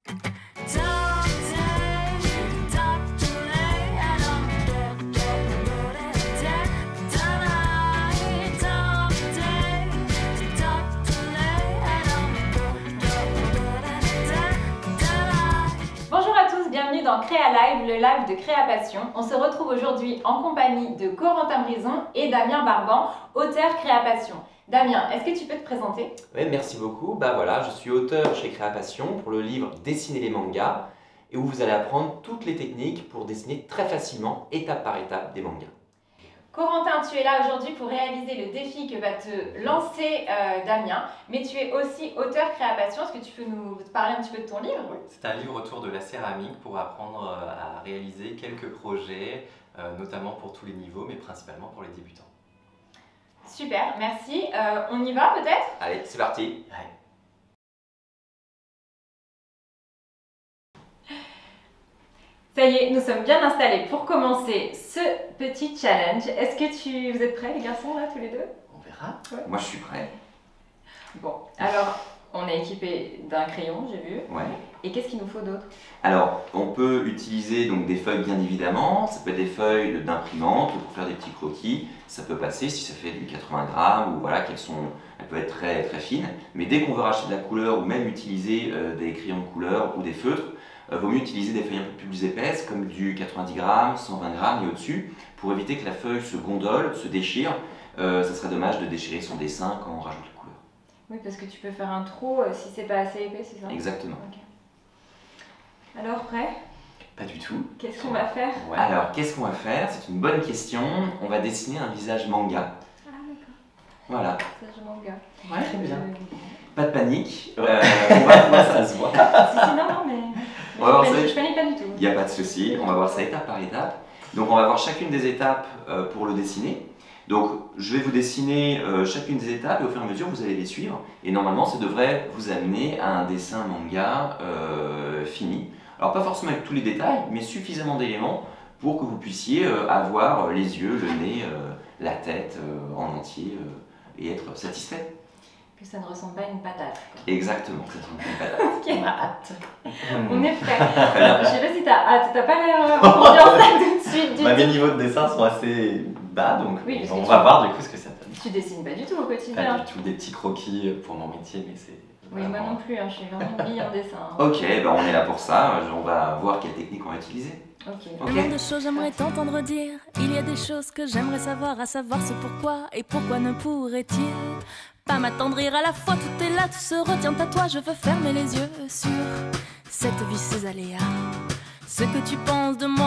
Bonjour à tous, bienvenue dans Créa Live, le live de Créa Passion. On se retrouve aujourd'hui en compagnie de Corentin Brison et Damien Barban, auteur Créa Passion. Damien, est-ce que tu peux te présenter? Oui, merci beaucoup. Voilà, je suis auteur chez Créa Passion pour le livre Dessiner les mangas et où vous allez apprendre toutes les techniques pour dessiner très facilement, étape par étape, des mangas. Corentin, tu es là aujourd'hui pour réaliser le défi que va te lancer Damien, mais tu es aussi auteur Créa Passion. Est-ce que tu peux nous parler un petit peu de ton livre? Oui, c'est un livre autour de la céramque pour apprendre à réaliser quelques projets, notamment pour tous les niveaux, mais principalement pour les débutants. Super, merci. On y va peut-être? Allez, c'est parti. Ouais. Ça y est, nous sommes bien installés pour commencer ce petit challenge. Est-ce que vous êtes prêts les garçons là tous les deux? On verra. Ouais. Moi, je suis prêt. Bon, alors on est équipé d'un crayon, j'ai vu. Ouais. Et qu'est-ce qu'il nous faut d'autre? Alors, on peut utiliser donc des feuilles bien évidemment. Ça peut être des feuilles d'imprimante pour faire des petits croquis. Ça peut passer si ça fait du 80 grammes ou voilà, elles peuvent être très très fines. Mais dès qu'on veut racheter de la couleur ou même utiliser des crayons de couleur ou des feutres, vaut mieux utiliser des feuilles un peu plus épaisses comme du 90 grammes, 120 grammes et au-dessus pour éviter que la feuille se gondole, se déchire. Ça serait dommage de déchirer son dessin quand on rajoute la couleur. Oui, parce que tu peux faire un trou si c'est pas assez épais, c'est ça? Exactement. Okay. Alors, prêt? Pas du tout. Qu'est-ce qu'on va faire? Ouais. Alors, qu'est-ce qu'on va faire? C'est une bonne question. On va dessiner un visage manga. Ah, d'accord. Voilà. Visage manga. Ouais, très bien. Pas de panique. On va voir ça. Ça se voit. Si, non, mais On va voir ça. je panique pas du tout. Il n'y a pas de souci. On va voir ça étape par étape. Donc, on va voir chacune des étapes pour le dessiner. Donc, je vais vous dessiner chacune des étapes et au fur et à mesure, vous allez les suivre. Et normalement, ça devrait vous amener à un dessin manga fini. Alors, pas forcément avec tous les détails, mais suffisamment d'éléments pour que vous puissiez avoir les yeux, le nez, la tête en entier et être satisfait. Que ça ne ressemble pas à une patate. Exactement, ça ressemble à une patate. Ok. On a hâte. On est prêt. Très bien. Je sais pas si t'as hâte, t'as pas l'air confiant ça tout de suite du Mes tout. niveaux de dessin sont assez bas, donc Oui, parce on que va voir du coup ce que ça donne. Tu dessines pas du tout au Pas quotidien. du tout des petits croquis pour mon métier, mais c'est Oui, moi non plus, hein, je suis vraiment une bille en dessin. Hein. Ok, ben on est là pour ça. On va voir quelle technique on va utiliser. Ok. Ok. Tellement de choses j'aimerais t'entendre dire. Il y a des choses que j'aimerais savoir, à savoir ce pourquoi et pourquoi ne pourrait-il pas m'attendrir à la fois. Tout est là, tout se retient à toi. Je veux fermer les yeux sur cette vie, ses aléas. Ce que tu penses de moi